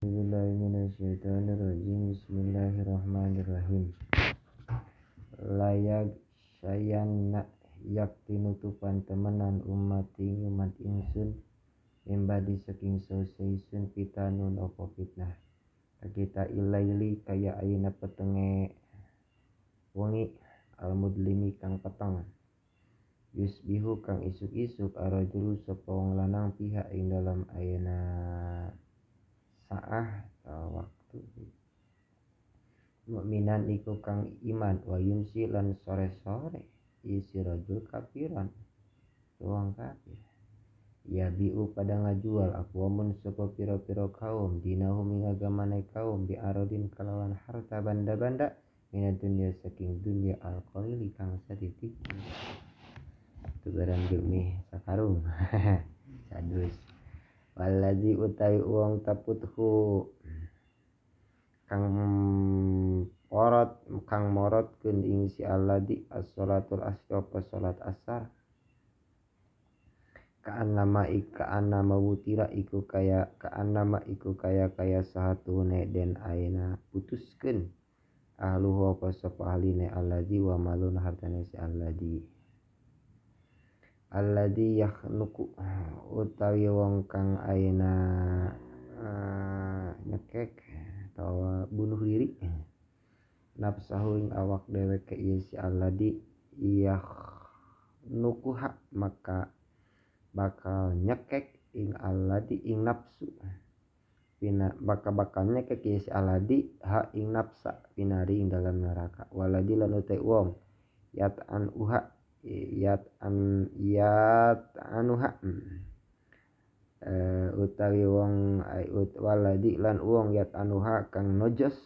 Bismillahirrahmanirrahim. Bismillahirrahmanirrahim. Layak sayanna yakti nutupan temenan umat ingsun embadi saking sausaisun fitanun opo fitnah kita ilaili kaya ayeuna petenge wengi almudlimi kang peteng yusbihu kang isuk-isuk arajulu sapa wong lanang pihak ing dalam ayeuna saah waktu mukminan iku kang iman wa yumsi lan sore-sore isi rajul kafiran wong kafir ya biu pada ngajual aqwamun sapa pira-pira kaum dinahum ing agamane kaum bi aradin kalawan harta banda-banda minad dunya saking dunya alqalili kang saditik tugaran gemi sakarung sadus waladzi utawi wong taputhu kang morotkeun ing si alladzi as-sholatul asr apa salat asar ka'annama wutira iku kaya sahatune den ayeuna putuskeun ahluhu apa sapa ahline alladzi wa malun hartane si alladzi yakhnuku utawi wong kang ayeuna nyekek atau bunuh diri nafsahu ing awak dheweke ieu si alladzi yakhnukuha maka bakal nyekek ing alladzi ing nafsu bakal nyekek ieu si alladzi ha ing nafsa pinari ing dalam neraka waladzi lan utai wong utawi wong waladi lan wong anuha kang nojos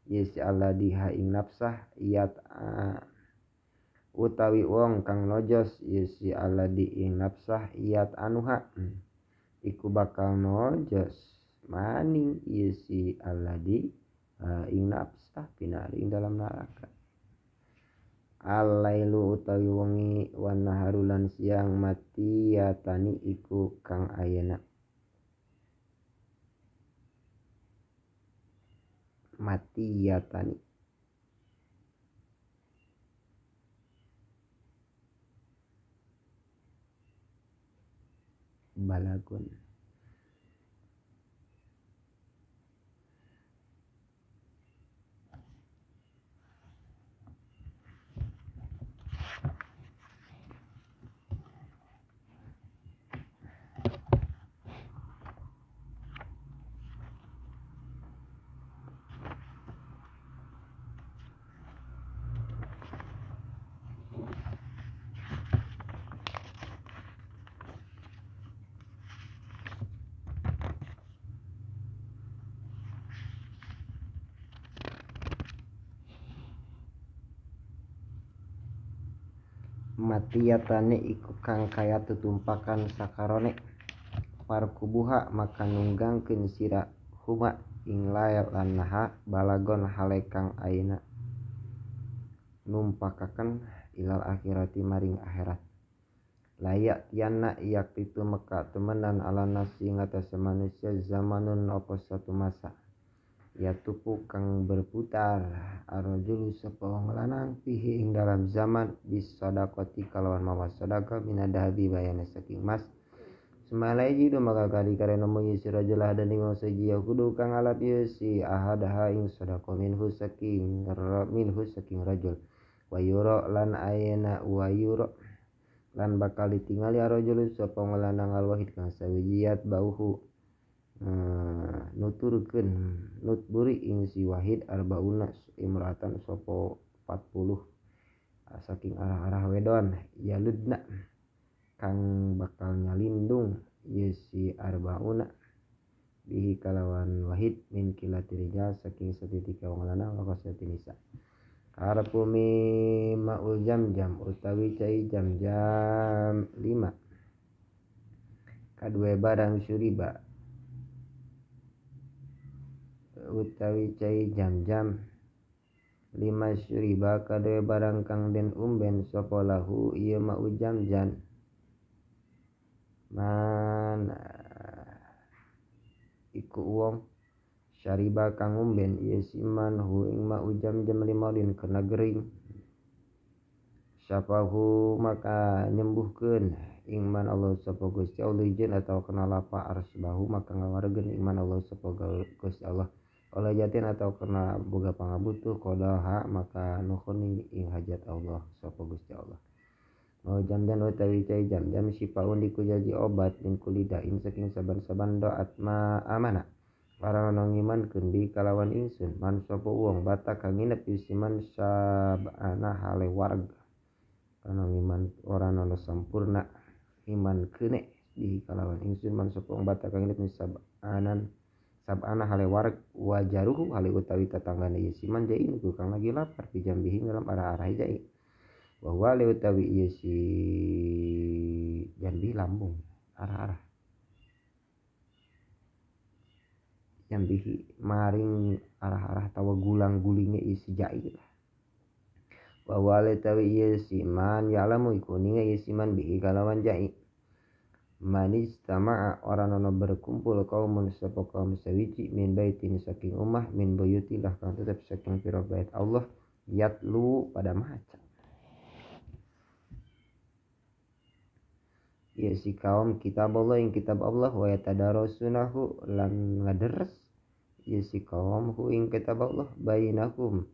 yesi alladzi ha ing nafsah utawi wong kang nojos yesi alladzi ing nafsah anuha iku bakal nojos maning yesi alladzi ing nafsah pinari ing dalam neraka. Al-lailu utawi wengi wan naharu lan siang matiyatani iku kang ayeuna matiyatani balagun matiyatane iku kang kaya tutumpakan sakarone parkubuha maka nunggangkeun sira huma ing lail lan naha balagon hale kang ayeuna numpakaken ilal akhirati maring akhirat layak tianna yak itu meka temenan ala nasi ngatasé manusia zamanun apa satu masa ya tuku kang berputar arajulu sapa wong lanang fihi ing dalam zaman bis sadaqati kalawan mawa sedekah minadahabi bayana saking mas semalaiji do maka kali karena nemu si rajulah dan ing saji kudu kang alap si ahadaha ing sedekah minhu saking rajul wayuro lan ayana wayuro lan bakal ditingali arajulu sapa wong lanang alwahid kang sawijiat bauhu nutburi ing si wahid arbauna imratan sopo 40 saking arah-arah wedon yaludna kang bakal nyalindung yesi arbauna bihi kalawan wahid min kilati rijal saking setitika wong lanang wa kasati nisa harapu maul jam utawi cai jam 5 kadue barang syuriba utawi cai jam 5 syuriba kadue barang kang den umben sapa lahu ieu mau jam mana iku wong syariba kang ngomben ieu si man hu ing ma ujam jam 5 din kana gering syafahu maka nyembuhkeun ing man Allah sapa Gusti Allah jeung atawa kana lapa arsbahu maka ngawargeun ing man Allah sapa Gusti Allah olah jatin atau kena boga pangabutuh kodaha maka nuhun ing hajat Allah sapa Gusti Allah mau jam-jam utawi cai jam-jam sipaun dikujaji obat min kulidain saking saban-saban doat ma amana para nongimankeun bi kalawan ingsun man sapa wong batak kang nginep yusiman sabana hale warga kana ngiman ora nono sampurna iman keune di kalawan ingsun man sapa wong batak kang nginep sabana hale warg wajaruhu hale utawi tatanggana yusiman jai ku kang lagi lapar pijambihi dalam arah-arah jai bahwa le utawi ieu si jambi lambung arah-arah jambihi maring arah-arah tawa gulang gulinge isi jai bahwa le utawi ieu si man ya'lamu iku ninga ieu si man bihi kalawan jai manis tama'a orang nono berkumpul kaumun sapa kaum sawiji min baitin saking umah min buyutilah kang tetep saking pira bait Allah yatlu pada maca ya si kaum kitab Allah ing kitab Allah wa yatadarasunahu lan ngaderes ya si kaum hu ing kitab Allah bainakum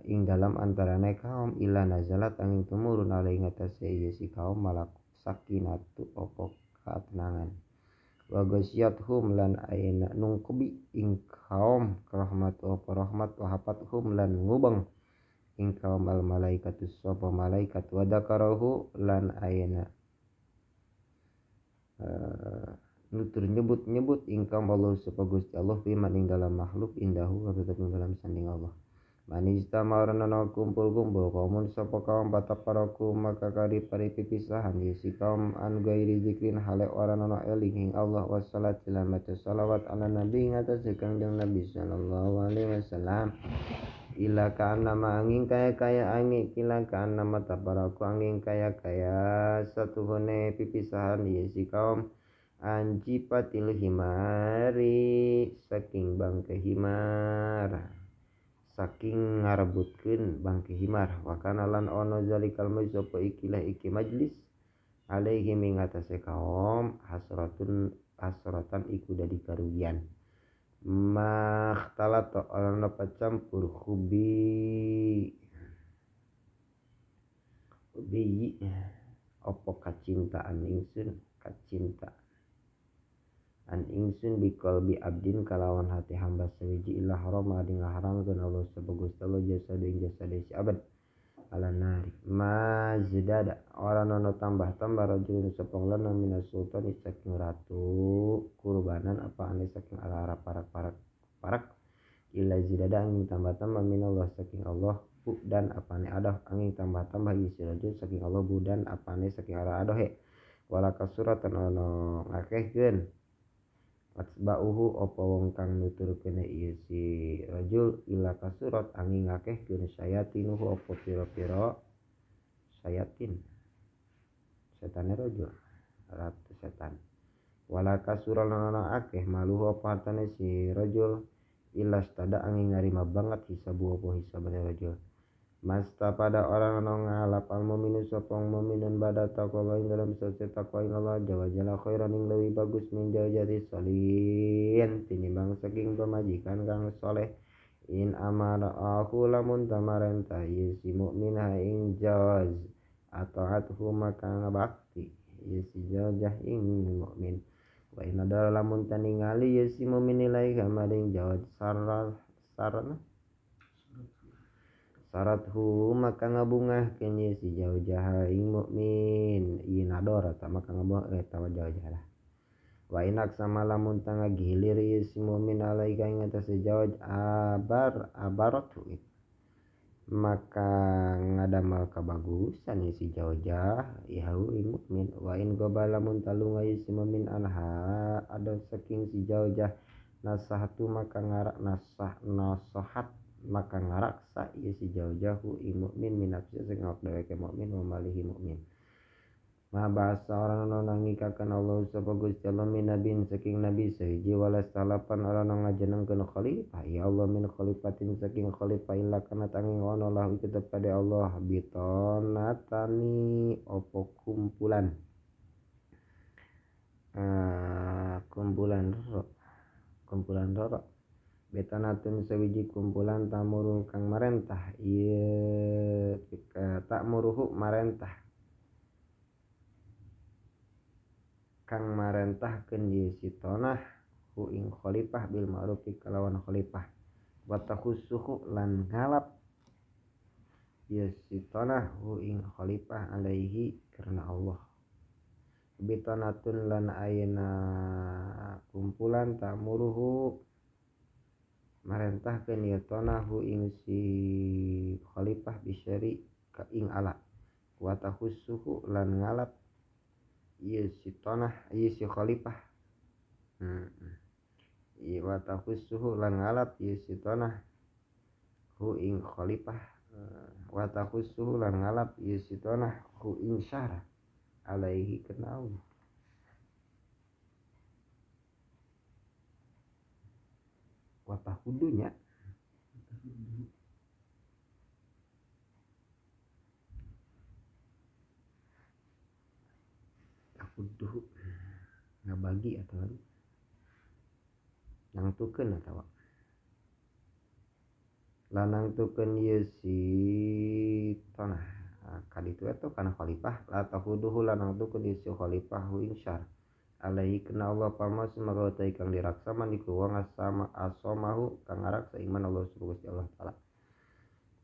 ing dalam antarane kaum ila nazalat angin tumurun alai ngatasé ya si kaum malak sakinatu opo katenangan wa ghasyiyatuhum lan aina nungkubi ing kaum rahmatu opo rahmat wa hafathum lan ngubeng ing kaum al malaikatus sapa malaikat wa dzakarahu lan ayana nutur nyebut ing kaum Allah sapa Gusti Allah fi man ing dalam makhluk indahu wa tetep ing dalam sanding Allah manista marana kumpul-kumpul kaumun sapa kaum pataparaku maka kari pari pipisahan si kaum an gairi zikrin hale ora ana eling ing Allah wa salat lan maca salawat ala nabi ngatasé kanjeng Nabi sallallahu alaihi wasallam ila kana angin kaya angin kila kana mata paraku angin kaya satu hone pipisahan si kaum anjipatil himari saking bangke himar saking ngarebutkeun bangke himar wa kana lan ono zalikal majlis ikilah iki majlis alaihi ing atase kaum hasratan iku dadi karugian makhtalat orang dapat campur hubi opo kacintaan ingsun biqalbi abdin kalawan hati hamba sawiji ilah haram adi ngaharamkeun Allah sapa Gusti Allah jasa si abad ala nari mazdada orang nono tambah rajulun sepong lana minas sultan saking ratu kurbanan apa ane saking arah parak ila zidada angin tambah minallah saking Allah dan apa ane adoh angin tambah isi rajul saking Allah budan apa ane saking arah adoh wala kasuratan ono ngakehkeun atsba'uhu apa wong kang nuturkeun ieu si rajul ila kasurat angin ngakehkeun sayatinuhu apa pira-pira sayatin setane rajul ratu setan wala kasural nana akeh maluhu apa hartane si rajul ilas tada angin ngarima banget hisabu apa hisabane rajul masta pada orang ngalap al mu'minu sopong mu'minun bada taqwa ing dalam sese taqwa ing Allah jawa jalla khairan ing lebih bagus min jawjati solin tinimbang saking pemajikan kang soleh in amara aku lamun tamarentah si mu'min ha ing jawaz ata'atuhu maka ngabakti si jawjah ing mu'min wa in adara lamun taningali si mu'min ilai kamaring jawaz sarana sarathu maka ngabungahkeun si jauh-jauh ing mukmin ieu nador ta maka ngabungah tawa jauh-jauh lah wa inak sama lamun tangga gilir si mukmin alaika ing atas jauh abaratu maka ngadamal kabagusan si jauh-jauh ihu ing mukmin wa in gobala lamun talunga si mukmin anha ada saking si jauh-jauh nasahatu maka ngarak nasahat maka ngaraksa ieu si jauh-jauh ing mukmin minafsi sing awak dheweke mukmin wa malihi mukmin Ma bahasa orang nang ngikakan Allah sapa Gusti Allah min nabiin saking nabi sahiji wala salapan orang nang ngajenengkeun khalifah ya Allah min khalifatin saking khalifah illa kana tanging ono lah iku pada Allah bitonatani opo kumpulan kumpulan roro betanatun sawiji kumpulan tamuru kang marentah ieu tak muruhu marentah kang marentahkeun ieu si tonah hu ing khalifah bil ma'ruf kalawan khalifah wa takhusuhu lan ngalap ieu si tonah hu ing khalifah alaihi karena Allah bitanatun lan ayeuna kumpulan tamuruhu marentahkeun ieu tonah hu ing si khalifah bisyari ka ing ala wa takhusuhu lan ngalap ieu si tonah ieu si khalifah wa takhusuhu lan ngalap ieu si tonah hu ing khalifah wa takhusuhu lan ngalap ieu si tonah hu ing syara alaihi kana Allah wa tahudunya tahuduh ngabagi atau nangtukeun atawa lanang tukeun ieu si tanah kaditu eta kana khalifah la tahuduhu lanang tukeun ieu si khalifah hu insyar alaihi kana Allah pamas semoga teh kang diraksaman di wong asama asomahu kang ngaraksa iman Allah subhanahu wa taala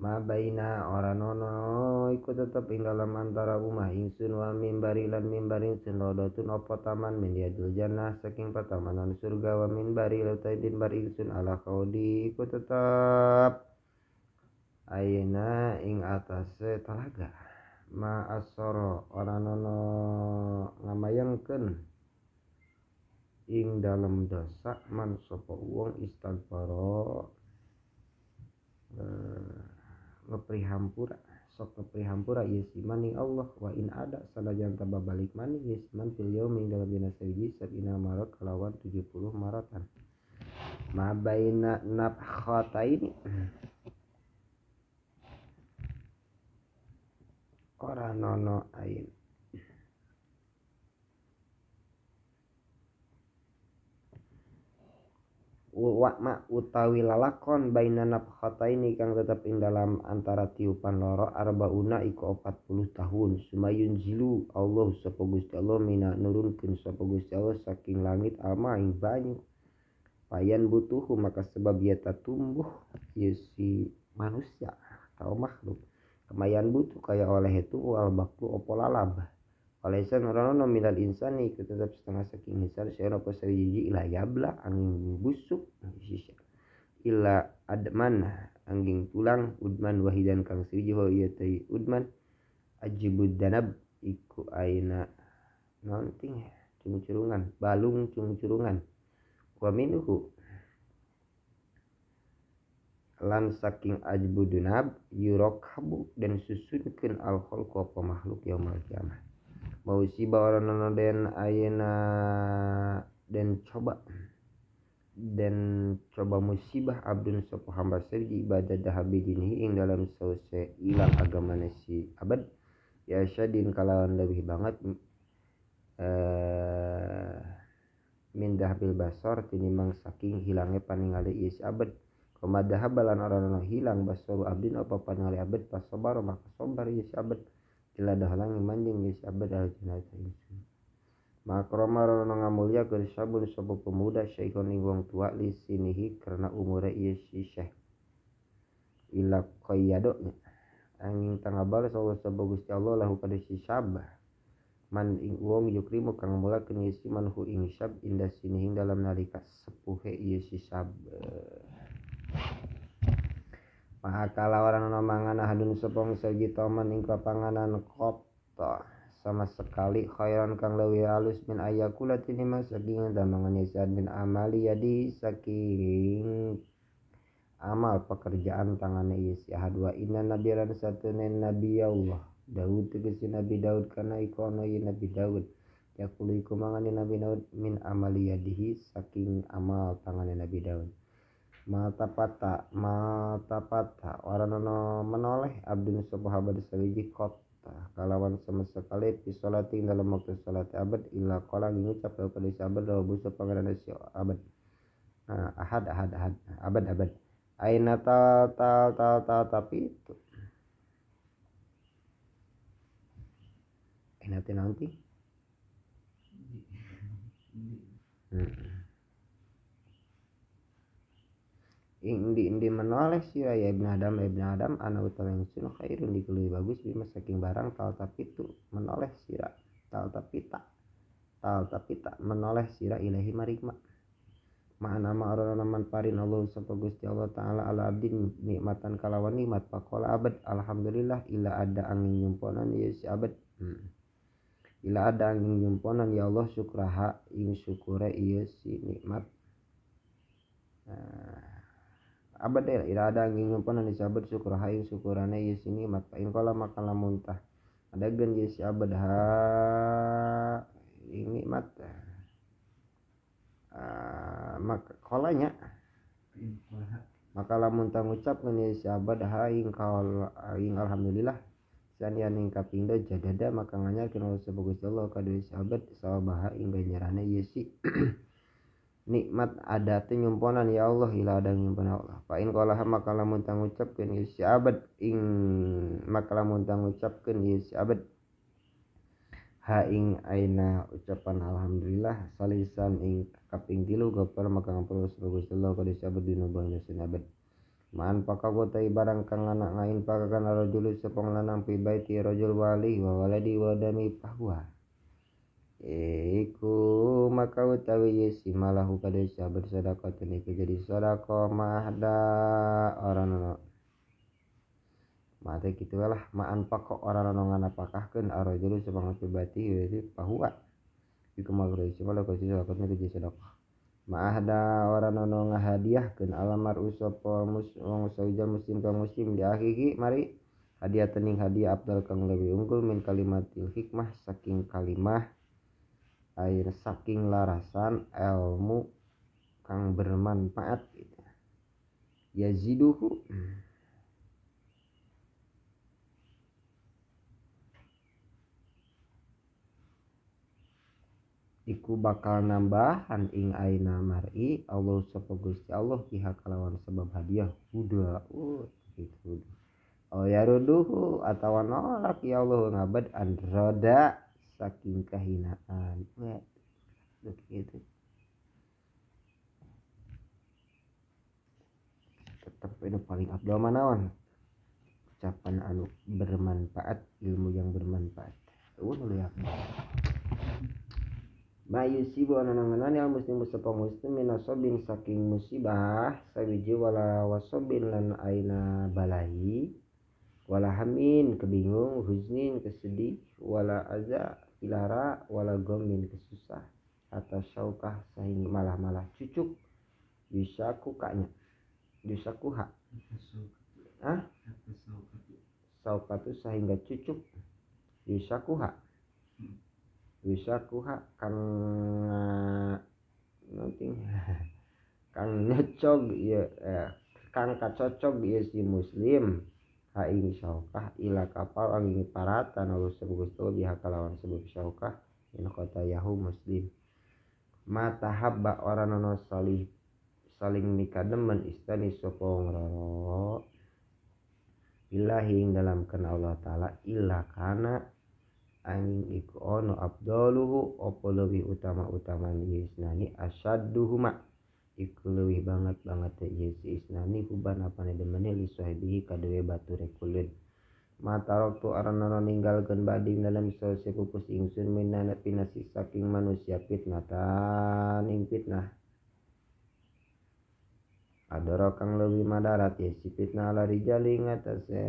ma baina oranono iku tetep ing dalam antara umah ingsun wa mimbari lan mimbar ingsun rodatun apa taman min yadul jannah saking patamanan surga wa mimbari lautai mimbar ingsun ala kaudi iku tetep ayeuna ing atase talaga ma asoro oranono ngamayangkeun ing dalam dosa man sapa wong istighfaro ngeprihampura sok ngeprihampura ieu si maning Allah wa in ada sanajan tababalik maning ieu si man fil yaumi dalam dina sawiji sabina marat kalawan 70 maratan ma baina nafkhataini ora nono ain wa utawi lalakon baina nafkhataini kang tetep ing dalam antara tiupan loro arbauna iku 40 tahun sumayun zilu Allah sapa Gusti Allah mina nurunkeun sapa Gusti Allah saking langit alma ing banyu payan butuhu maka sebab ia tumbuh ieu si manusia atau makhluk kemayan butuh kaya oleh itu wal baktu opo lalab Walaisan orang nominal insani itu tetap setengah saking insan saya apa sawiji ila yabla angin busuk sisa ila adman angin tulang udman wahidan kang sawiji wa ieu teh udman ajibud danab iku aina nonting cung-curungan balung cung-curungan wa minhu lan saking ajbudunab yurakabu dan susunkeun al khalqu apa makhluk yaumul kiamah musibah orang den ayana dan coba musibah abdun sapa hamba sergi ibadah dahabidinihi ing dalam sause ilang agamana si abad ya syadin kalawan lebih banget min dahabil basar tinimbang saking hilangnya paningali is abad komadah balan orang hilang basaru abdin apa paningali abad pas sabar maka sabar is abad ila dahalang manjing is abad al jenazah insun makromar ngamulya keur sabun sapa pemuda syaikon ing wong tua li sinihi karena umure ieu si syekh ila qayyadonya angin tangabal sawa sapa Gusti Allah lahu kada si sabah man ing wong yukrimu kang mulakeun ieu si manhu ing syab indah sinihi dalam nalika sepuhe ieu si sabah Mahakala orang mangan hadun sepong segi toman ing panganan kota sama sekali khairan kang leuwih alus min ayakula tinimbang saking damangan yasad min amali yadi saking amal pekerjaan tangannya isi ahad wa inna nabiran satune nabi Allah Daud tegese Nabi Daud kana iku ana ye Nabi Daud yakulu iku mangane Nabi Daud min amali yadihi saking amal tangane Nabi Daud mata pata orang menoleh abdun sapa abad sawiji kota kalawan sama sekali fi salati dalam waktu salat abad illa qala ngucap kepada sahabat rabu pangeran si abad ahad abad aina tal tapi itu nanti indi menoleh sira ya ibn Adam ana utawi sun khairun dikeluih bagus bima saking barang tal tapi itu menoleh sira tal tapi tak menoleh sira ilahi maring ma'ana ma'arana manparin Allah sapa Gusti Allah taala ala abdin nikmatan kalawan nikmat faqala abad alhamdulillah ila ada angin nyumponan ya si abad ila ada angin nyumponan ya Allah syukraha ing syukure ieu si nikmat abad ila ada angin nyumponan ya si abad syukraha ing syukurane ieu si nikmat fa in qala maka lamun tah ada gen ya si abad ing nikmat maka kolanya maka lamun tang ngucapkeun ya si abad ing alhamdulillah sanian ing kapindo jadada maka nganyarkeun Allah sapa Gusti Allah ka si abad sawabaha ing ganjarane ieu si nikmat ada teh nyumponan ya Allah ila ada nyumponan Allah fa in qala maka lamun tang ngucapkeun ya si abad ing maka lamun tang ngucapkeun ya si abad ha ing aina ucapan alhamdulillah salisan ing kaping 3 gopar maka ngampura sapa Gusti Allah ka disabet dina bangsa sinabet man pakagotai barang kang anak ngain pakakan rajul sepong lanang pi baiti rajul wali wa waladi wa dami pahwa iku maka utawi yesi malahu ka disabet sedekah tuni jadi sedekah mahda orang mate kitu lah maan pakok orang nganapakahkeun arajulu sebangat pribadi we bahwa iku magro sima ko sisa lakotna di sedekah maahda orang ngahadiahkeun alamar usapa wong sawijal muslim ka muslim di akhiri mari hadiah tening hadiah abdal kang lebih unggul min kalimatil hikmah saking kalimah air saking larasan ilmu kang bermanfaat gitu. Yaziduhu iku bakal nambahan ing aina mar'i Allah sapa Gusti Allah pihak kalawan sebab hadiah udah gitu ya ruduhu atawa nolak ya Allah ngabad androda saking kahinaan gitu tetap itu paling abdul manawan ucapan anu bermanfaat ilmu yang bermanfaat lihat Mayusibu anananganan al muslim sapa muslim minasobin saking musibah sawiji wala wasobin lan aina balai wala hamin kebingung huznin kesedih wala aza pilara wala gomin kesusah atau syaukah sehingga malah cucuk yusakuhanya saukatu sehingga cucuk yusakuha kang nanti kang nyocog ya kang kacocog ya si muslim ha ing syaukah ila kapal angin paratan Allah sebut biha kalawan sebab syaukah in kota yahu muslim mata habba orang nono saling nikademen istani sopong roro ilahi ing dalam kana Allah taala illa kana angin iku ono abdaluhu opo lebih utama isnani asadduhuma iku lebih banget yesi isnani huban apane demene li sahibihi kadewe batu rekulun mata waktu arana ninggalkeun bading dalam sose pupus ingsun minana pinasi saking manusia fitnatan ing fitnah adoro kang lebih madarat yesi fitnah ala rijali ngatasé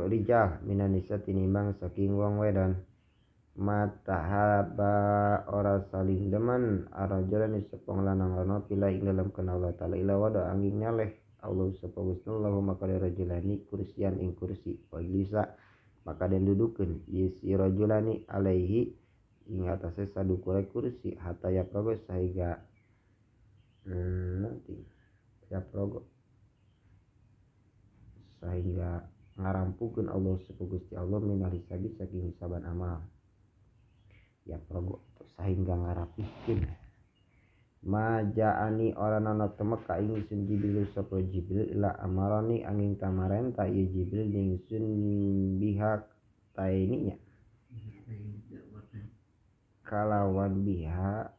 rijal minanisa tinimbang saking wong wedon mata haba ora saling demen arajalan sepong lanang rono pila ing dalam kana Allah taala ila wada angin nyaleh Allah sapa Gusti lahu maka rajulani kursian ing kursi wajlisa maka den dudukeun si rajulani alaihi ing atase sadukure kursi hatta ya progo sahingga nanti ya progo sehingga ngarampukeun Allah sapa Gusti Allah minal hisabi saking hisaban amal ya progo sehingga ngarapikeun majaani oranono temek ka ingsun Jibril sapa Jibril ila amarani angin tamarenta ieu Jibril ingsun biha taininya kalawan biha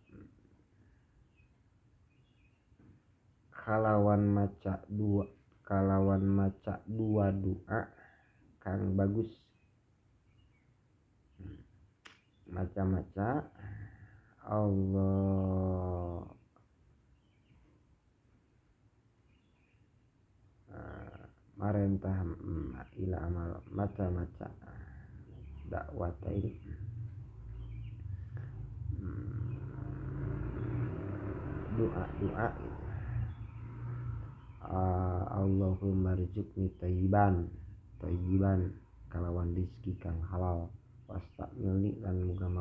kalawan maca dua doa kang bagus maca-maca Allah marentah ila amal maca-maca dakwata ini doa Allahumma rzuqni thayyiban kalawan rizki kang halal wasta'milni lan muga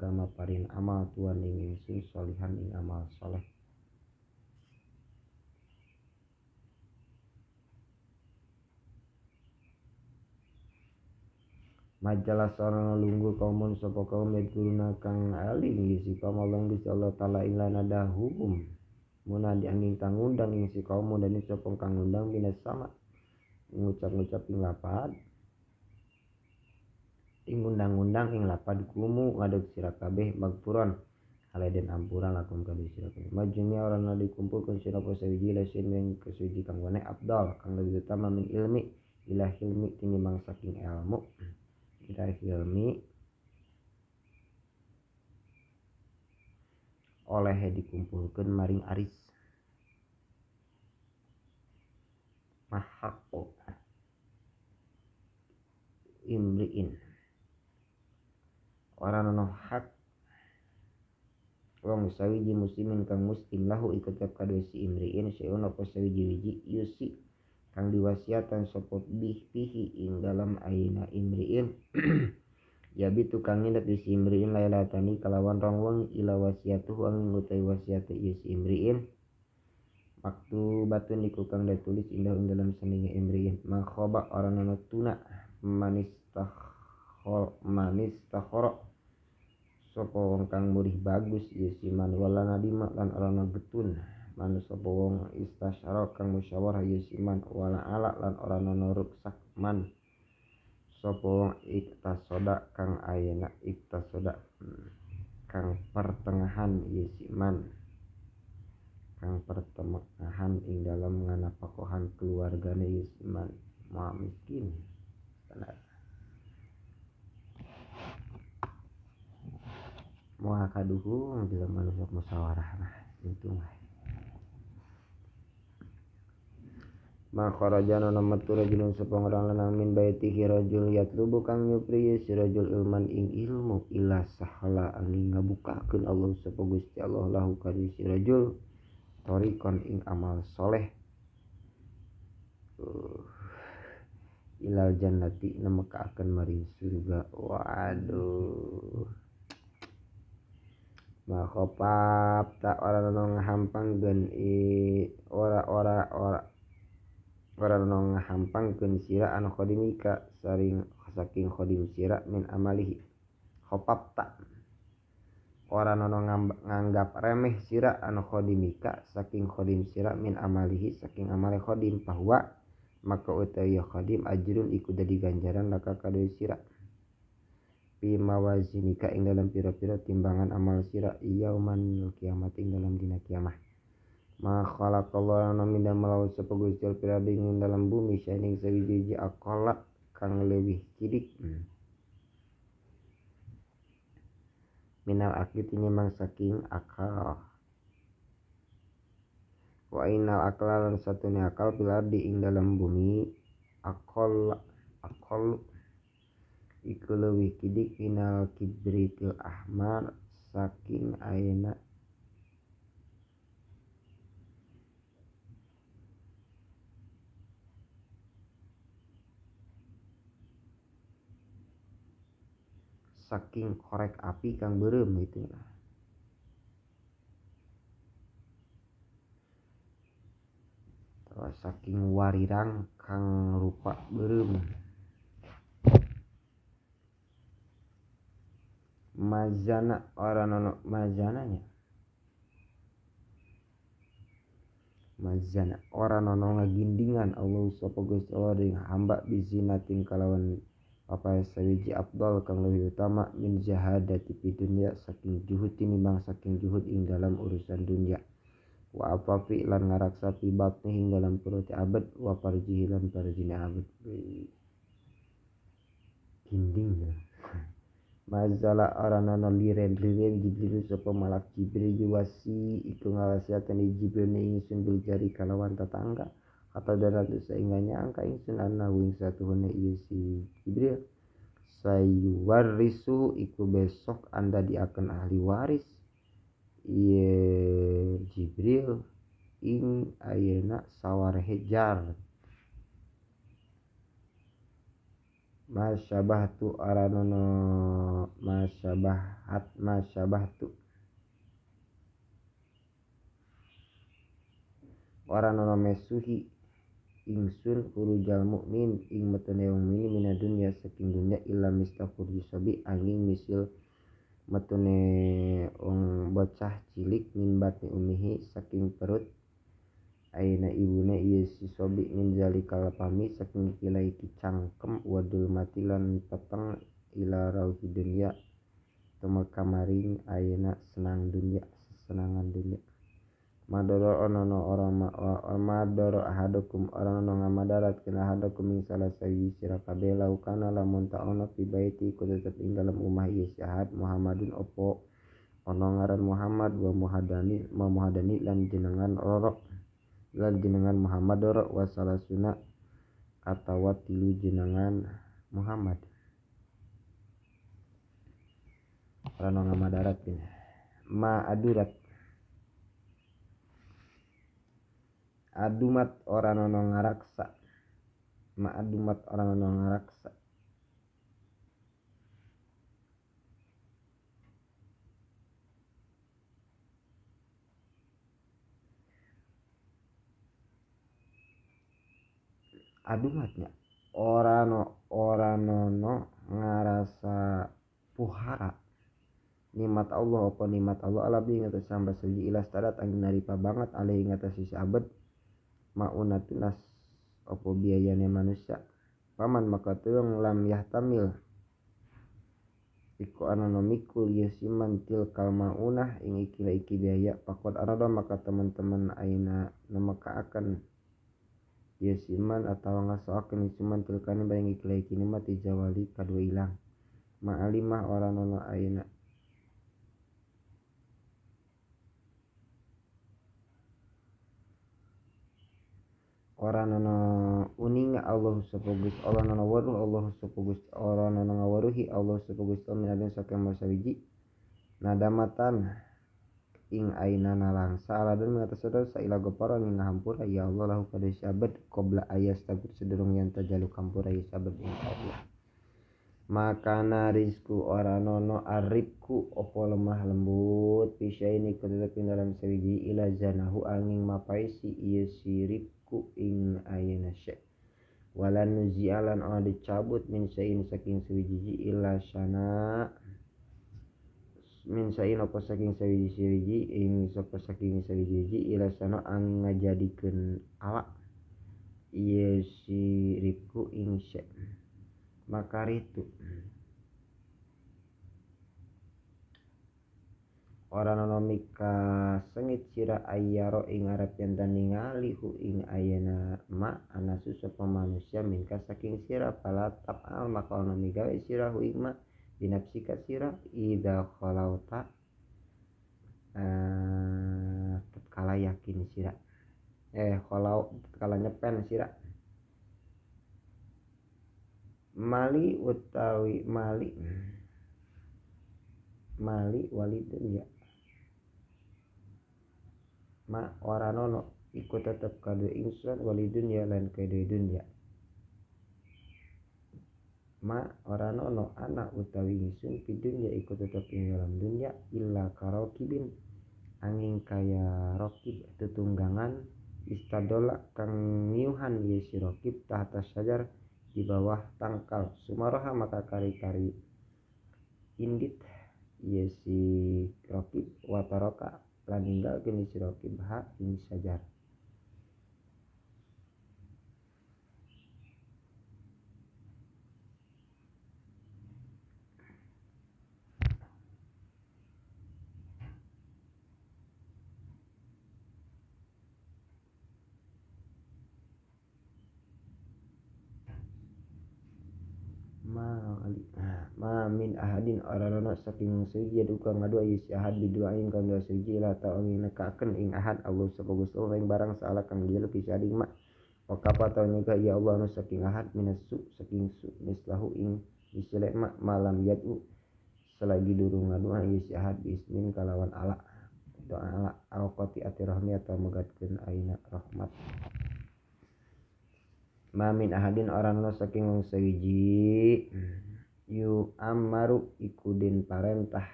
maparin amal tuan ing ingsun solihan ing amal soleh majalah sarana lungguh kaumun sapa kaum yadkuruna kang aling si kaum Allah Gusti Allah taala ilana dahum munadi angin kang ngundang ing si kaum dan sapa kang ngundang binas sama ngucap-ngucap ing lapad ing undang-undang ing lapad kumu ngadeg sira kabeh magfuron haladen ampuran lakum kabeh sira kabeh majumi orana dikumpulkeun sira poe sawiji lasin ing kesuci kang wane afdal kang lebih utama min ilmi ila hilmi tinimbang saking ilmu ila hilmi oleh dikumpulkeun maring aris mahaqo imriin oranono hak wong sawiji muslimin kang muslim lahu ikut kadue si imriin syai'un apa sawiji wiji yusi kang diwasiatan sapa bihi ing dalam aina imriin ya bitu kang nginep di si imriin lailatani kalawan rong wengi ila wasiatuhu angin utai wasiate ieu si imriin maktubatun iku kang ditulis indah ing dalam sandinge imriin makhoba oranono tuna manistakhara sapa wong kang murih bagus ieu si man wala nadima lan orana getun man sapa wong istasyara kang musyawarah ieu si man wala ala lan orana ruksak man sapa wong iktasoda kang ayeuna iktasoda kang pertengahan ieu si man kang pertengahan ing dalam nganapakohan keluargane ieu si man ma miskin moal kaduhung bila manusia musyawarah nah untung makharajana namatu rajulun sapa orang lanang min baitihi rajul yatlubu kang nyupri si rajul ilman ing ilmu ila sahala angin ngabukakeun Allah sapa Gusti Allah lahu kali si rajul torikon ing amal soleh ilal jannati nemekaakeun maring surga waduh makopap tak orang ngahampangkeun orang ngahampangkeun sira anu khodimika saking khodim sira min amalihi khopap tak orang nganggap remeh sira anu khodimika saking khodim sira min amalihi saking amale khodim bahwa maka utawi khodim ajrun iku dadi ganjaran laka kadue sira fi mawazinika ing dalam pira-pira timbangan amal sira yauman kiamat ing dalam dina kiamah ma khalaqallahu minda malaw sapa Gusti Allah ing dalam bumi syaning sawiji aqala kang leuwih cidik minal akli tinimbang saking akal wa innal aqla lan satune akal fil ardi ing dalam bumi aqal iku leuwih cidik minal kibritil ahmar saking ayeuna saking korek api kang beureum gitu nah. Saking warirang kang rupa beureum. Mazana oranono mazananya. Mazana oranono ngagindingan Allah sapa Gusti Allah deui hamba bizinatin kalawan apa sawiji afdal kang leuwih utama min jahadati fi dunya saking juhud tinimbang saking juhud ing dalam urusan dunia. Wa afafi lan ngaraksa fi batni ing dalam perut abad wa farjihi lan farjine abad. Ginding ya. Mazala aranono liren Jibril sapa malak Jibril yuwasi iku ngawasiatan Jibril ingsun bil jari kalawan tetangga atau darat sehingga nyangka ingsun ana wing satuhune ieu si Jibril sayuwarisu iku besok anda diaken ahli waris ieu Jibril ing ayeuna sawarehejar. Masyabahtu aranono masyabahtu aranono mesuhi ingsun furujal mukmin ing metune wong mukmin mina dunya saking dunya illa mistafur yusabi angin misil metune wong bocah cilik min batni umihi saking perut ayeuna ibune ieu si sobi min zalikal pami saking kilai cangkem wadul matilan peteng ila rauhi dunya tumeka maring ayeuna sesenangan dunya. Madoro onono orang madoro ahadukum orang ono ngamadarat kena ahadukum ing salah sawi sira kabeh laukana lamun ta ono fi baiti ku tetep ing dalam umah ieu syahad Muhammadun opo ono ngaran Muhammad wa muhadani lan jenengan roro lan jenengan Muhammad doro wasalasuna atawa tilu jenengan Muhammad rano ngamadarat ini ma adurat adumat orang ono ngaraksa ma adumat orang ono ngaraksa adumatnya oranono ngarasa puhara nikmat Allah apa nikmat Allah ala bi ngatas samba seji ilas tadat angin naripa banget alih ngatas sisi abad maunatunas apa biayane manusia paman maka tuang lam yahtamil iku anono mikul yasiman tilkal maunah ing iki biaya pakot arada maka teman-teman aina namaka akan yasiman atau ngasoakeun cuman tilkani bareng iki nikmat dijawali kadua ilang ma'alimah oranono ayeuna oranono uninga Allah sapa Gusti oranono waruh Allah sapa Gusti oranono ngawaruhi Allah sapa Gusti minadun saking masawiji nadamatan ing aina nalangsa aladun mengatas dosa ila gopara ing ngahampura ya Allah lahu pada sahabat qabla ayas tabir sedurung yang tajalu kampura ya sahabat insya Allah makana rizku oranono aribku opo lemah lembut bisa ini ketetapin dalam sawiji ila janahu angin mapaisi iya siribku ing ayana syek walan nuzialan ona dicabut min sayin saking sawiji ila sana min sayin apa saking sawiji ing sapa saking sawiji ila sana ang ngajadikeun ala ieu siribku ing syek makaritu oranono mika sengit sira ayyaro ing arep yen ningali hu ing ayeuna ma anasu sapa manusia mingka saking sira palatap al maka ono migawe sira hu ing ma binapsika sira ida khalauta tatkala yakin sira khalau tatkala nyepen sira mali utawi mali walidun ya ma oranono iku tetep kadue ingsun walidun ya lan kadue dunya ma ora nono anak utawi ingsun pidunya iku tetep ing dalam dunya illa karokibin angin kaya rokib tetunggangan istadola kang niuhan ye si rokib tahta sajar di bawah tangkal sumaroha maka kari-kari indit ye si rokib wataroka lan ninggalkeun si rokib ha ing sajar. Ma min ahadin oranono saking siji duka ngadua isi ahad biduain kan dua siji la ta ing nekakeun ing ahad Allah sabagus Allah ing barang salah kang dielu pisading ma wakapa ta nyega ya Allah anu saking ahad minasu saking su mislahu ing isile ma malam yadu selagi durung ngadua isi ahad bismin kalawan ala doa ala alqati ati rahmi atau megatkeun aina rahmat. Ma min ahadin oranono saking wong sawiji yu amaru iku den parentah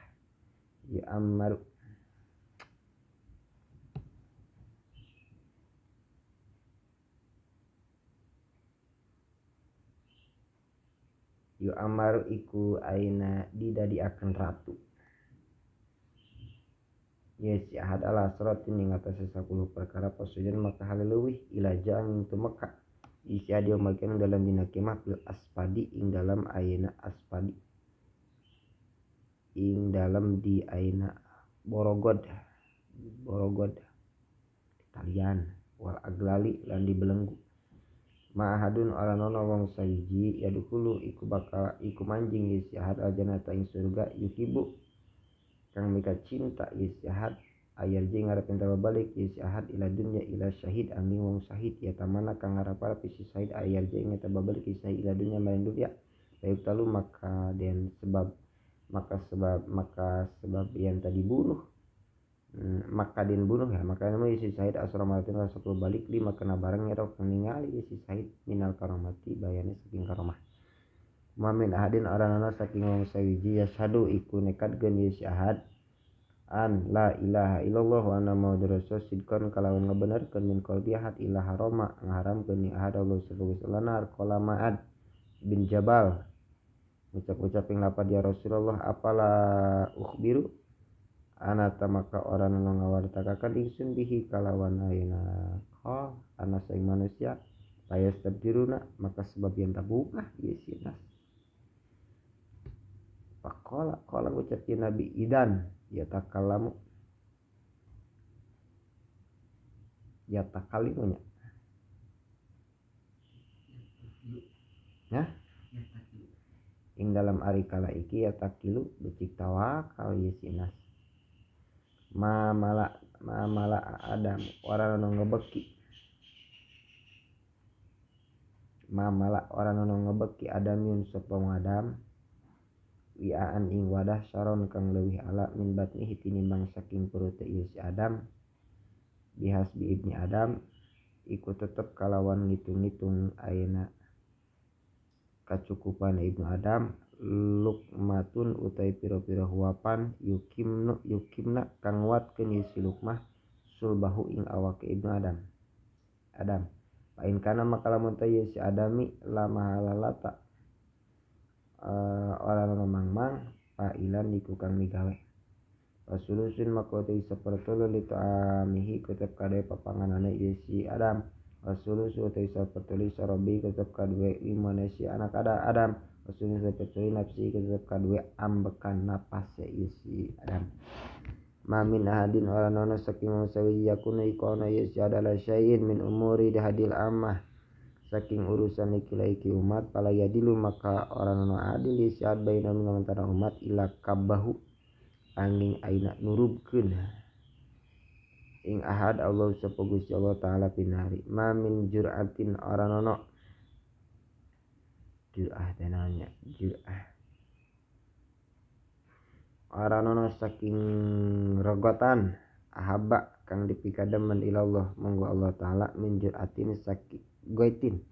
yu amaru iku aina didadiakeun ratu ya si ahad ala asratin ing atase 10 perkara pasujan maka haleuwih ila jang tu Mekah isi adio makin dalam dina kemah bil aspadi ing dalam aina aspadi ing dalam di aina borogod Italian wal aglali lan dibelenggu ma'ahadun oranono wong sawiji yadukulu iku bakal iku manjing isi ahad aljanata ing surga yukibu kang mika cinta isi ahad ayar jing ngarep enta balik isi ahad ila dunya ila syahid angin wong syahid ya tamana kang ngarep isi syahid ayar jing enta balik isi syahid ila dunya maring dunya baik talu maka sebab yang tadi bunuh maka den bunuh ya maka nama isi syahid asramatin rasa balik lima kena barang ngerok ningali isi syahid minal karamati bayane saking karamah. Mamin ahadin aranana saking wong sawiji yashadu iku nekatkeun isi ahad an la ilaha illallah wa anna muhammadar rasul sidqan kalawan ngabenerkeun min qalbi ahad ilaha roma ngaharamkeun ni ahad Allah subhanahu wa ta'ala qala ma'ad bin jabal ucap-ucap ing lapad ya Rasulullah apala ukhbiru anata maka orang anu ngawartakaken ingsun bihi kalawan ayeuna ana saing manusia payas tabdiruna maka sebab yang tabungah ieu sinas faqala qala ucap Nabi idan yatakalimunya nah ing dalam ari kala iki yatakilu becik tawakal ieu sinas ma mala adam orang anu ngebeki adamiun sapa adam wi'aan ing wadah saron kang leuwih ala min batnihi tinimbang saking perut ieu si Adam bihasbi ibni Adam iku tetep kalawan ngitung-ngitung ayeuna kacukupan ibnu Adam lukmatun utai pira-pira huapan yukimna kang nguatkeun isi lukmah sulbahu ing awake ibnu Adam pain kana maka lamun teh si adami lama halalata orang mamang pailan iku kang migawe wasulusin maka teh sapertelu li ta'amihi tetep kade papanganane si Adam wasulusu teh sapertelu sarobi tetep kadue imane si anak Adam wasulusu sapertelu nafsi tetep kadue ambekan napas si Adam mamin ahadin oranono saking sawi yakuna ikona si adalah syai'in min umuri dihadil amah saking urusan iki umat pala yadilu maka oranono adil si adbaina min antara umat ila kabahu angin aina nurubkeun ing ahad Allah sapa Gusti Allah taala pinari mamin jur'atin oranono oranono saking regotan ahaba kang dipikademen ilallah monggo Allah taala min jur'atin saking goitin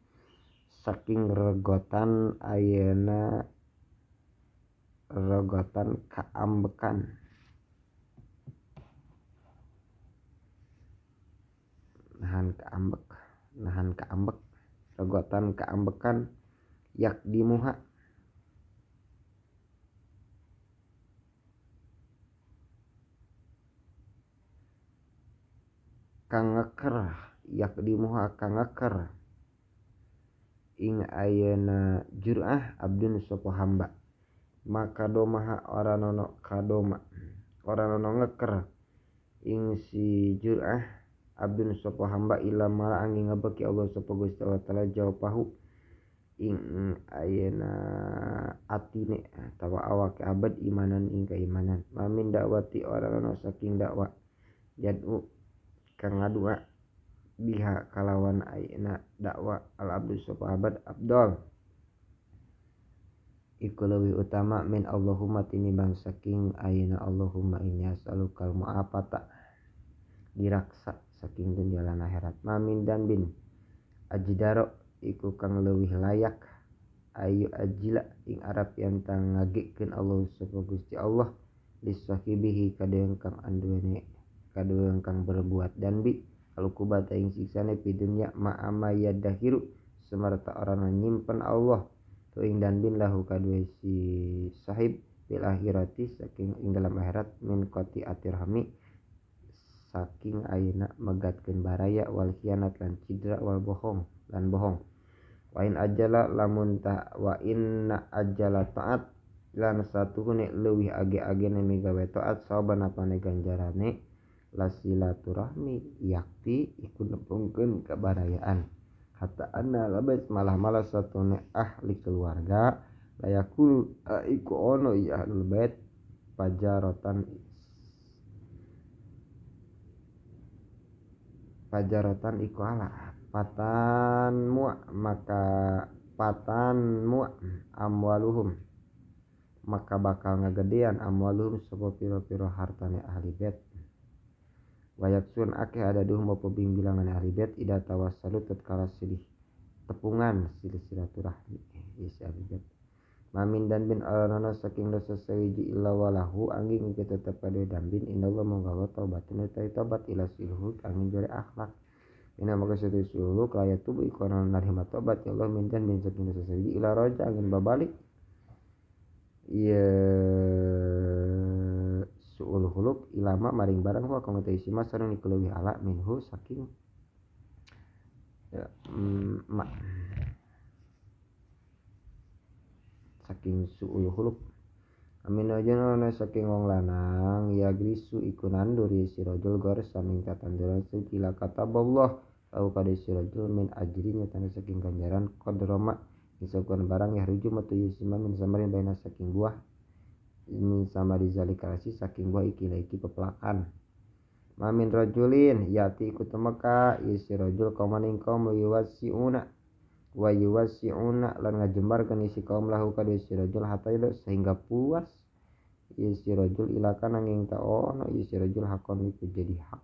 saking regotan ayeuna regotan kaambekan nahan kaambek regotan kaambekan yak dimuha kangeker yak dimuha kangeker ing ayeuna jur'ah abdun sapa hamba maka domaha oranono kadoma oranono ngeker ing si jur'ah abdun sapa hamba ila mala angin ngabeki Allah sapa Gusti Allah taala jawabahu ing ayeuna atine tawa awake abad imanan ing keimanan mamin dakwati oranono saking dakwah yad'u kang ngadua biha kalawan ayeuna dakwah al abdu sapa abad abdol iku leuwih utama min Allahumma tinimbang saking ayeuna Allahumma inni as'alukal mu'afata diraksa saking dunya lan akhirat mamin dan bin ajdaro iku kang leuwih layak ayu ajila ing arab yantang ngagikeun Allah sapa Gusti Allah lisahibihi kadeung kang anduweni kadeung kang berbuat dan bi alukubata ing siksane pi dunya ma'ama yadahiru semerta orang nyimpen Allah tu ing dan bin lahu kadue si sahib bil akhirati saking ing dalam akhirat min qati atirhami saking ayeuna megatkeun baraya wal khianat lan cidra wal bohong lan bohong wa in ajala lamun ta wa inna ajala taat lan satuhune leuwih age-agene migawe taat saban apane ganjarane lasilaturahmi yakti iku nepungkeun kabarayaan hatta anna labais malah satune ahli keluarga layakul iku ono ya ahlul bait pajarotan iku ala patanmu amwaluhum maka bakal ngagedean amwaluhum sapa pira-pira hartane ahli bait wayaksun akeh ada duh mau pebimbilangan ahli bait ida tawassalu tatkala silih tepungan silih silaturahmi isi ahli bait mamin dan bin alana saking dosa sawiji illa walahu angging kita tetep pada dan bin innallaha monggawa taubatun taubat ila silhu angin jare akhlak ina maka satu suluk layak tubuh ikona narima taubat ya Allah min dan bin saking dosa sawiji ila raja angin babalik ya suul huluk ilama maring barang wa kang teh sima sareng dikeluwi ala minhu saking ya, saking suul huluk amin aja nana saking wong lanang ya grisu iku nanduri si rajul gorsan ing tatanduran sekila kata Allah au kada si rajul min ajrinya tanda saking ganjaran kodroma isakun barang ya ruju matu yusima min samarin baina saking buah min samari zalikalasi saking buah iki pepelakan mamin rajulin yati iku temeka isi rajul kaumaning kaum yuwasiuna wa yuwasiuna lan ngajembarkeun isi kaum lahu kada isi rajul hatta sehingga puas isi rajul ilakan angin taono isi rajul hakon iku jadi hak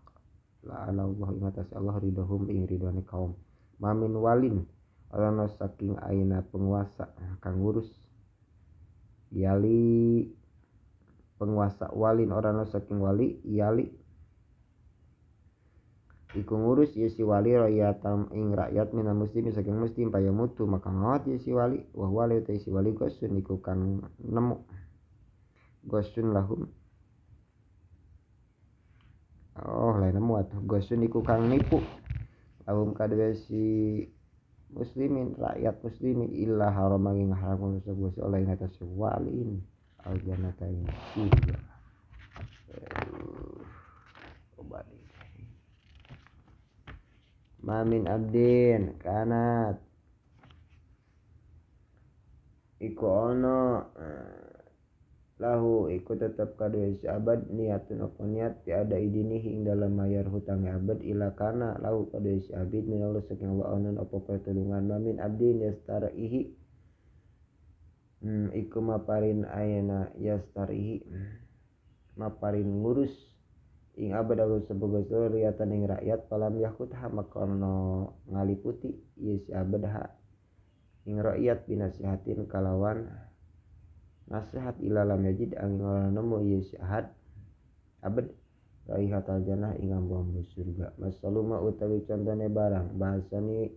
la Allah ingatasi Allah ridhahum ing ridhone kaum mamin walin ana saking aina penguasa kang ngurus yali penguasa walin orang saking wali yali iku ngurus ya si wali rakyat ing rakyat minal muslim saking muslim paya mutu maka ngawat ya si wali wa wali ta si wali gosun iku kang nemu gosun lahum lain nemu atuh gosun iku kang nipu lahum kadue si muslimin rakyat muslimin illa haram ing haram sebuah oleh ngatas wali ini al jannata ing surga obani mamin abdin kanat iku ono lahu iku tetap kadue si abad niatun apa niat tiada idini ing dalam mayar hutang abad ila kana lahu kadue si abid min Allah saking Allah onon apa pertolongan mamin abdin yastarihi iku maparin ayana yastarihi maparin ngurus ing abad Allah sebagai riatan ing rakyat palam yakut ha makono ngaliputi ieu si abad ha ing rakyat binasihatin kalawan nasihat ila lam yajid angin ora nemu ieu si ahad abad raihatal jannah ing ambu-ambu surga. Masaluma utawi contone barang bahasani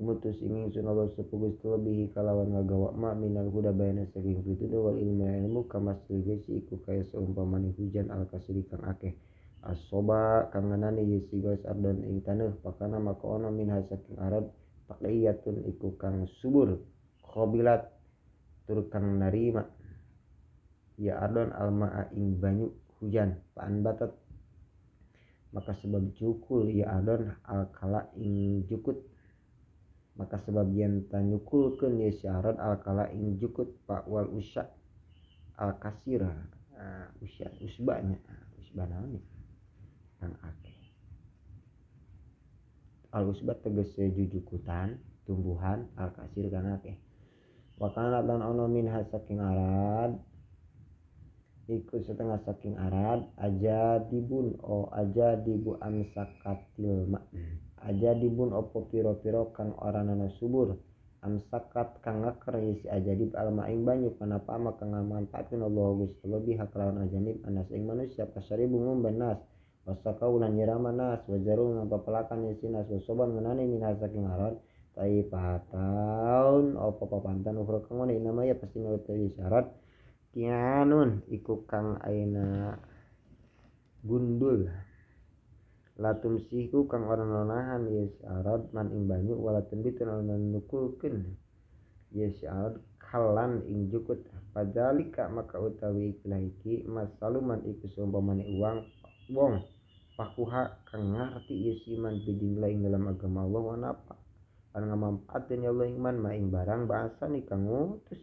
mutus ingin Allah sepugus bihi kalawan ngagawa ma minal huda bayana saking pituduh wal ilmu kamas gesi iku kaya seumpamani hujan al kasri kang akeh asoba kang nganani yesi guys ardon ing taneuh pakana maka ono min saking arad pakiyatun iku kang subur khobilat tur kang narima ya ardon almaa ing banyu hujan paan batat maka sebab cukul ya ardon alkala ing jukut maka sebab yen tanyukulkeun ya syarat alkala ing jukut pak wal usya al kasira usya usbanya usbana kang akeh al usbat tegese jujukutan tumbuhan al kasir kang akeh wakana lan ono min saking arad iku setengah saking arad aja dibun aja dibu amsakatil ma aja dibun opo piro-piro kang oranana subur amsakat kang ngaker isi ajadib alma ing banyu panapa ama kang manfaatkeun Allah Gusti lebih haklawan ajanib anas ing manusia pasaribu ngomben nas wasakau lan nyirama nas wajaru ngapapelakan isi nas wasoban ngenani min saking arad tai pataun opo papantan ukhra kang ngene namanya pasti ngeuti syarat kianun iku kang aina gundul latum siku kang ora nahan yes arad man ing banyu wala tembitun ana nukulkeun yes arad kalan ing jukut padalika maka utawi ikilah iki masaluman iku seumpamane uang wong pakuha kang ngarti yes iman bidinillah ing dalam agama Allah wa napa kan ngamampaatkeun ya Allah iman ma ing barang bahasa ni kang ngutus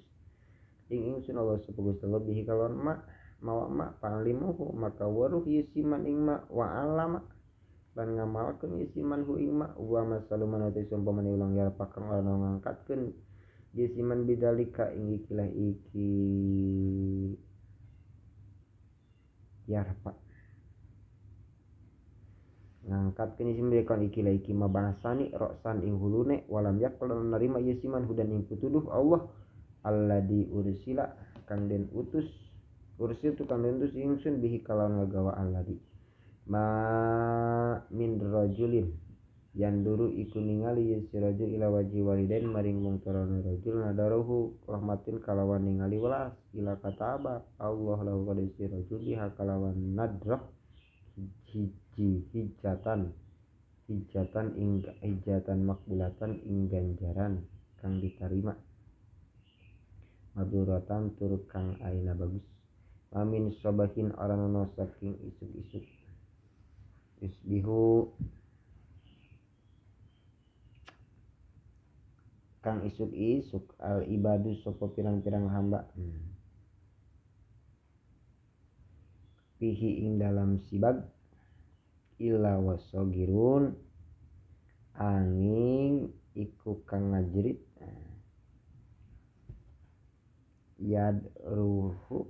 ing ingsun Allah sepugus lebih kalon ma mawa ma panglimuhu maka waruh yesiman ing ma wa alama lan ngamalkeun yesiman hu ing ma wa masaluman ate sumpamane ulang ya pakang ana ngangkatkeun yesiman bidalika ing ikilah iki yarpa ngangkatkeun yesiman bidalika ikilah iki mabahasani roksan ing hulune walam yakul narima yesiman hudan ing pituduh Allah alladzi ursila kang den utus ursil tu kang den utus ingsun bihi kalawan ngagawa alladzi ma min rajulin yanduru iku ningali si rajul ila waji walidain maring wong torone rajul nadaruhu rahmatin kalawan ningali welas ila kataba Allah lahu qad si rajul biha kalawan nadrah hijatan ing hijatan makbulatan ing ganjaran kang diterima maduratan tur kang aina bagus amin sobahin arana saking isuk-isuk isbihu kang isuk-isuk al ibadu sapa pirang-pirang hamba pihi ing dalam sibag illa wasogirun angin iku kang ngajrit yasruhu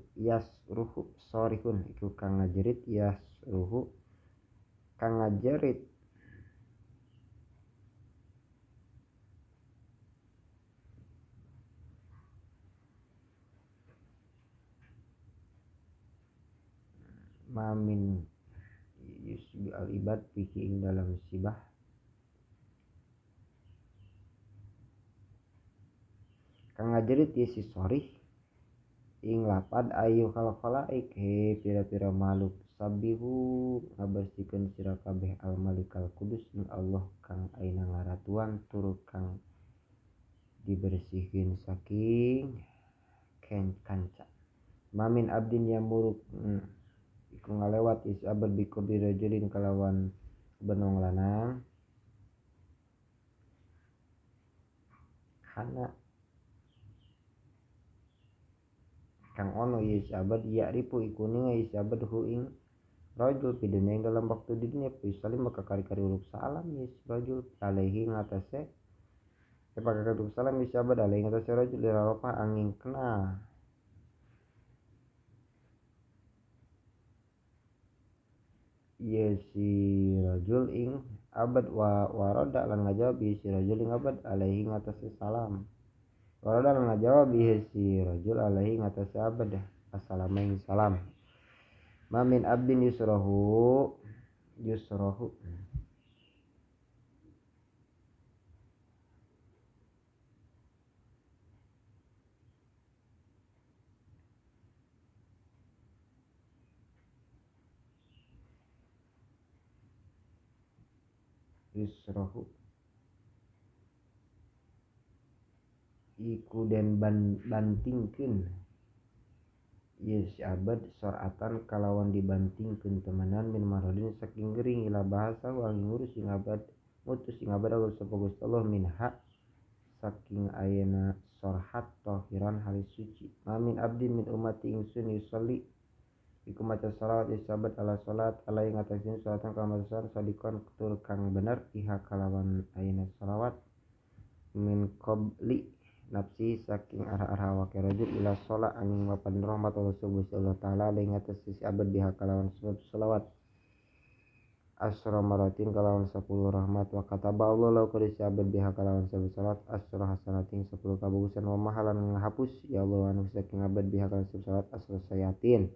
sorihun iku kang ngajerit yasruhu kang ngajerit mamin yusbi al ibad fihi ing dalam sibah kang ngajerit yesi sorih ing lapad ayu khalaqalaik he pira-pira makhluk sabihu ngabersihkeun sira kabeh al malikal kudus ing Allah kang aina ngaratuan tur kang dibersihkeun saking kanca mamin abdin yamuruk iku ngalewat is abad bikobi rajulin kalawan benong lanang kana kang ono yes abad ya ripu iku ninga yes abad hu ing rajul pidunya ing dalam waktu di dunia pisalim maka kari-kari uruk salam yes rajul alaihi ngatasé pakai uruk salam yes abad alaihi ngatasé rajul diralopa angin kena yes si rajul ing abad wa waroda lan ngajawab si rajul ing abad alaihi ngatasé salam Waradal ngajawab bihi si rajul alaihi ngatasi abad assalamualaikum salam. Mamin abdin yusrohu iku den bantingkeun yes abad soratan kalawan dibantingkeun temenan min marodin saking gering ila bahasa wangi ngurus sing abad mutus sing abad Allah sabagus Allah minha saking ayana sorhat tahiran hari suci. Mamin abdin min umati ingsun yusolli iku maca salawat isabat ala salat alai ngatasin salatan kamasan sadikon tur kang bener iha kalawan ayana salawat min qabli nafsi saking arah-arah awake rajul ila sholat angin mapan rahmat Allah subhanahu wa ta'ala alai ngatasin abad biha kalawan salawat asra maratin kalawan 10 rahmat wa kataba Allah lau kadisi abad biha kalawan 10 salat asra hasanatin 10 kabagusan wa mahalan ngahapus ya Allah anu saking abad biha kalawan 10 salat asra sayatin.